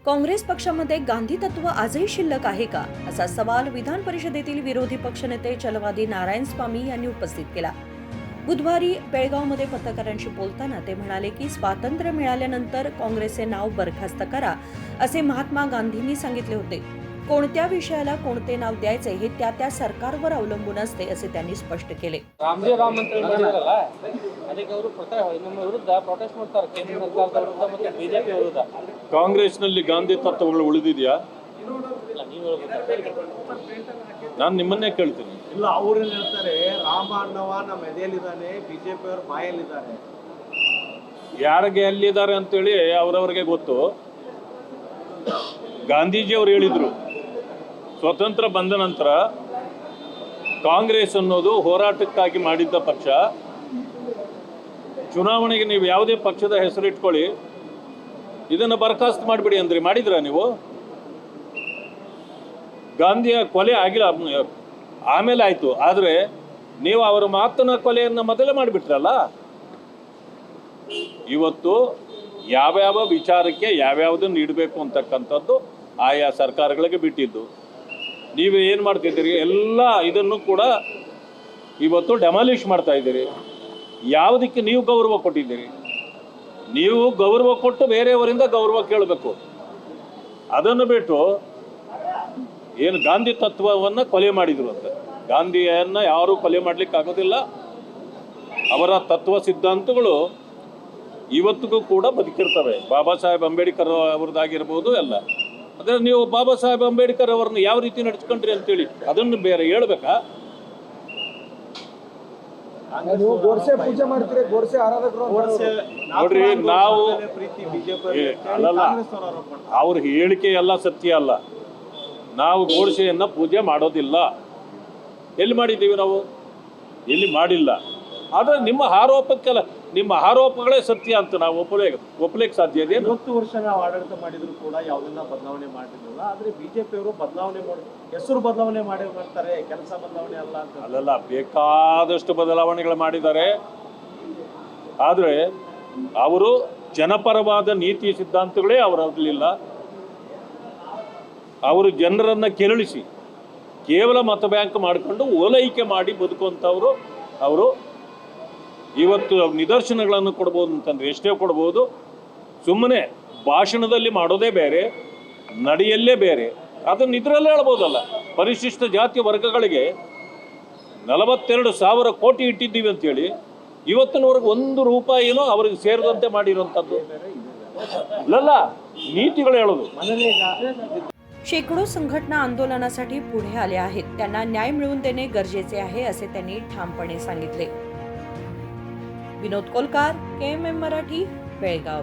काँग्रेस पक्षामध्ये गांधी तत्व आजही शिल्लक आहे का, असा सवाल विधान परिषदेतील विरोधी पक्षनेते चलवादी नारायणस्वामी यांनी उपस्थित केला. बुधवारी बेळगावमध्ये पत्रकारांशी बोलताना ते म्हणाले की स्वातंत्र्य मिळाल्यानंतर काँग्रेसचे नाव बरखास्त करा असे महात्मा गांधींनी सांगितले होते. कोणत्या विषयाला कोणते नाव द्यायचे हे त्या सरकारवर अवलंबून असते असे त्यांनी स्पष्ट केले. ರಾಮ ಮಂತ್ರಿ ಮಾಡಿದಾರಲ್ಲ ಅದಕ್ಕೆ ಅವರು ನಮ್ಮ ವಿರುದ್ಧ ಪ್ರೊಟೆಸ್ಟ್ ಮಾಡ್ತಾರೆ. ಕೇಂದ್ರ ಸರ್ಕಾರದ ವಿರುದ್ಧ ಮತ್ತು ಬಿಜೆಪಿ ವಿರುದ್ಧ. ಕಾಂಗ್ರೆಸ್ನಲ್ಲಿ ಗಾಂಧಿ ತತ್ವಗಳು ಉಳಿದಿದೆಯಾ? ಇಲ್ಲ, ನೀವು ಹೇಳ್ಬೇಕು. ನಾನು ನಿಮ್ಮನ್ನೇ ಕೇಳ್ತೀನಿ. ಇಲ್ಲ, ಅವ್ರು ಹೇಳ್ತಾರೆ ರಾಮ ಅನ್ನವ ನಮ್ಮ ಎದೆಯಲ್ಲಿದ್ದಾನೆ, ಬಿಜೆಪಿ ಅವರು ಬಾಯಲ್ಲಿದ್ದಾರೆ. ಯಾರಿಗೆ ಎಲ್ಲಿದ್ದಾರೆ ಅಂತೇಳಿ ಅವರವರಿಗೆ ಗೊತ್ತು. ಗಾಂಧೀಜಿ ಅವರು ಹೇಳಿದರು, ಸ್ವತಂತ್ರ ಬಂದ ನಂತರ ಕಾಂಗ್ರೆಸ್ ಅನ್ನೋದು ಹೋರಾಟಕ್ಕಾಗಿ ಮಾಡಿದ್ದ ಪಕ್ಷ. ಚುನಾವಣೆಗೆ ನೀವು ಯಾವುದೇ ಪಕ್ಷದ ಹೆಸರಿಟ್ಕೊಳ್ಳಿ, ಇದನ್ನು ಬರಖಾಸ್ತು ಮಾಡಿಬಿಡಿ ಅಂದ್ರೆ ಮಾಡಿದ್ರ ನೀವು? ಗಾಂಧಿಯ ಕೊಲೆ ಆಗಿಲ್ಲ, ಆಮೇಲೆ ಆಯಿತು. ಆದರೆ ನೀವು ಅವರ ಮಾತನ ಕೊಲೆಯನ್ನು ಮೊದಲೇ ಮಾಡಿಬಿಟ್ರಲ್ಲ. ಇವತ್ತು ಯಾವ್ಯಾವ ವಿಚಾರಕ್ಕೆ ಯಾವ್ಯಾವುದನ್ನು ಇಡಬೇಕು ಅಂತಕ್ಕಂಥದ್ದು ಆಯಾ ಸರ್ಕಾರಗಳಿಗೆ ಬಿಟ್ಟಿದ್ದು. ನೀವು ಏನು ಮಾಡ್ತಿದ್ದೀರಿ? ಎಲ್ಲ ಇದನ್ನು ಕೂಡ ಇವತ್ತು ಡೆಮಾಲಿಷ್ ಮಾಡ್ತಾ ಇದ್ದೀರಿ. ಯಾವುದಕ್ಕೆ ನೀವು ಗೌರವ ಕೊಟ್ಟಿದ್ದೀರಿ? ನೀವು ಗೌರವ ಕೊಟ್ಟು ಬೇರೆಯವರಿಂದ ಗೌರವ ಕೇಳಬೇಕು. ಅದನ್ನು ಬಿಟ್ಟು ಏನು ಗಾಂಧಿ ತತ್ವವನ್ನು ಕೊಲೆ ಮಾಡಿದರು ಅಂತ. ಗಾಂಧಿಯನ್ನು ಯಾರೂ ಕೊಲೆ ಮಾಡಲಿಕ್ಕೆ ಆಗೋದಿಲ್ಲ. ಅವರ ತತ್ವ ಸಿದ್ಧಾಂತಗಳು ಇವತ್ತಿಗೂ ಕೂಡ ಬದುಕಿರ್ತವೆ. ಬಾಬಾ ಸಾಹೇಬ್ ಅಂಬೇಡ್ಕರ್ ಅವ್ರದ್ದಾಗಿರ್ಬೋದು ಎಲ್ಲ. ಆದರೆ ನೀವು ಬಾಬಾ ಸಾಹೇಬ್ ಅಂಬೇಡ್ಕರ್ ಅವ್ರನ್ನ ಯಾವ ರೀತಿ ನಡೆಸ್ಕೊಂಡ್ರಿ ಅಂತೇಳಿ ಅದನ್ನು ಬೇರೆ ಹೇಳ್ಬೇಕಾ? ಗೋಡ್ಸೆ ಪೂಜೆ ಮಾಡ್ತೀರಿ, ಗೋಡ್ಸೆ ಆರಾಧಕರು ನೋಡ್ರಿ, ನಾವು ಪ್ರೀತಿ ಬಿಜೆಪಿ ಅಲ್ಲಲ್ಲ, ಅವ್ರ ಹೇಳಿಕೆ ಎಲ್ಲ ಸತ್ಯ ಅಲ್ಲ. ನಾವು ಗೋಡ್ಸೆಯನ್ನು ಪೂಜೆ ಮಾಡೋದಿಲ್ಲ. ಎಲ್ಲಿ ಮಾಡಿದ್ದೀವಿ ನಾವು? ಎಲ್ಲಿ ಮಾಡಿಲ್ಲ. ಆದರೆ ನಿಮ್ಮ ಆರೋಪಕ್ಕೆಲ್ಲ, ನಿಮ್ಮ ಆರೋಪಗಳೇ ಸತ್ಯ ಅಂತ ನಾವು ಒಪ್ಪಲಿಕ್ಕೆ ಸಾಧ್ಯ ಇದೆ? 20 ವರ್ಷ ನಾವು ಆಡಳಿತ ಮಾಡಿದ್ರು ಕೂಡ ಯಾವುದನ್ನ ಬದಲಾವಣೆ ಮಾಡಿರಲಿಲ್ಲ. ಆದರೆ ಬಿಜೆಪಿ ಅವರು ಬದಲಾವಣೆ ಮಾಡಿ, ಹೆಸರು ಬದಲಾವಣೆ ಮಾಡ್ತಾರೆ, ಕೆಲಸ ಬದಲಾವಣೆ ಅಲ್ಲ ಅಂತ. ಅಲ್ಲಲ್ಲ, ಬೇಕಾದಷ್ಟು ಬದಲಾವಣೆಗಳು ಮಾಡಿದ್ದಾರೆ. ಆದರೆ ಅವರು ಜನಪರವಾದ ನೀತಿ ಸಿದ್ಧಾಂತಗಳೇ ಅವರಲ್ಲಿಲ್ಲ. ಅವರು ಜನರನ್ನು ಕೆರಳಿಸಿ ಕೇವಲ ಮತ ಬ್ಯಾಂಕ್ ಮಾಡಿಕೊಂಡು ಓಲೈಕೆ ಮಾಡಿ ಬದುಕುವಂಥವರು. ಅವರು ಇವತ್ತು ನಿದರ್ಶನಗಳನ್ನು ಕೊಡ್ಬೋದು ಅಂತಂದ್ರೆ ಎಷ್ಟೇ ಕೊಡ್ಬೋದು. ಸುಮ್ಮನೆ ಭಾಷಣದಲ್ಲಿ ಮಾಡೋದೇ ಬೇರೆ, ನಡೆಯಲ್ಲೇ ಬೇರೆ. ಅದನ್ನು ಇದರಲ್ಲೇ ಹೇಳ್ಬೋದಲ್ಲ. ಪರಿಶಿಷ್ಟ ಜಾತಿ ವರ್ಗಗಳಿಗೆ 42,000 ಕೋಟಿ ಇಟ್ಟಿದ್ದೀವಿ ಅಂತೇಳಿ ಇವತ್ತಿನವರೆಗೆ 1 ರೂಪಾಯಿನೂ ಅವ್ರಿಗೆ ಸೇರಿದಂತೆ ಮಾಡಿರುವಂಥದ್ದು ಅಲ್ಲಲ್ಲ. ನೀತಿಗಳು ಹೇಳೋದು. शेकडो संघटना आंदोलनासाठी पुढे आल्या आहेत. त्यांना न्याय मिळवून देणे गरजेचे आहे असे त्यांनी ठामपणे सांगितले. विनोद कोलकार, KMM मराठी, बेळगाव.